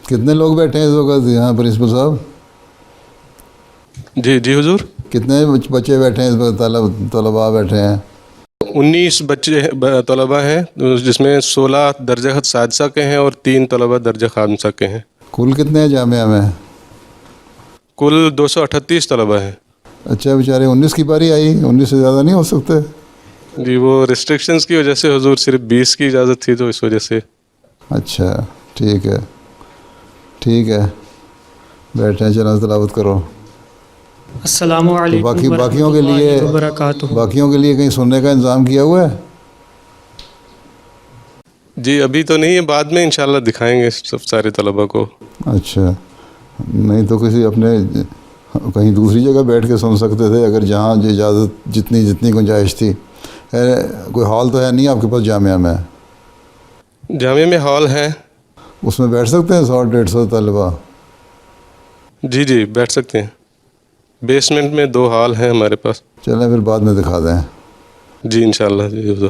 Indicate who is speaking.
Speaker 1: کتنے لوگ بیٹھے ہیں اس وقت یہاں پرنسپل صاحب؟
Speaker 2: جی جی حضور.
Speaker 1: کتنے بچے بیٹھے ہیں اس وقت، طلباء بیٹھے ہیں؟
Speaker 2: 19 بچے طلباء ہیں، جس میں 16 درجہ سادسہ کے ہیں اور 3 طلباء درجہ خامسہ کے ہیں.
Speaker 1: کل کتنے ہیں جامعہ میں؟
Speaker 2: کل 238 طلباء ہیں.
Speaker 1: اچھا، بیچارے 19 کی باری آئی، 19 سے زیادہ نہیں ہو سکتے؟
Speaker 2: جی وہ ریسٹرکشنز کی وجہ سے حضور صرف 20 کی اجازت تھی، تو اس وجہ سے.
Speaker 1: اچھا ٹھیک ہے، ٹھیک ہے، بیٹھیں، چلو تلاوت کرو.
Speaker 3: السلام
Speaker 1: تو
Speaker 3: علیکم
Speaker 1: باقیوں کے
Speaker 3: ورحمۃ
Speaker 1: لیے
Speaker 3: اللہ وبرکاتہ.
Speaker 1: باقیوں کے لیے کہیں سننے کا انتظام کیا ہوا ہے؟
Speaker 2: جی ابھی تو نہیں ہے، بعد میں انشاءاللہ دکھائیں گے سب سارے طلباء کو.
Speaker 1: اچھا، نہیں تو کسی اپنے کہیں دوسری جگہ بیٹھ کے سن سکتے تھے اگر جہاں جو اجازت جتنی گنجائش تھی. کوئی ہال تو ہے نہیں آپ کے پاس جامعہ میں؟
Speaker 2: جامعہ میں ہال ہے.
Speaker 1: اس میں بیٹھ سکتے ہیں 100-150 طلباء؟
Speaker 2: جی جی بیٹھ سکتے ہیں. بیسمنٹ میں 2 ہال ہیں ہمارے پاس.
Speaker 1: چلیں پھر بعد میں دکھا دیں.
Speaker 2: جی انشاءاللہ جی حضور.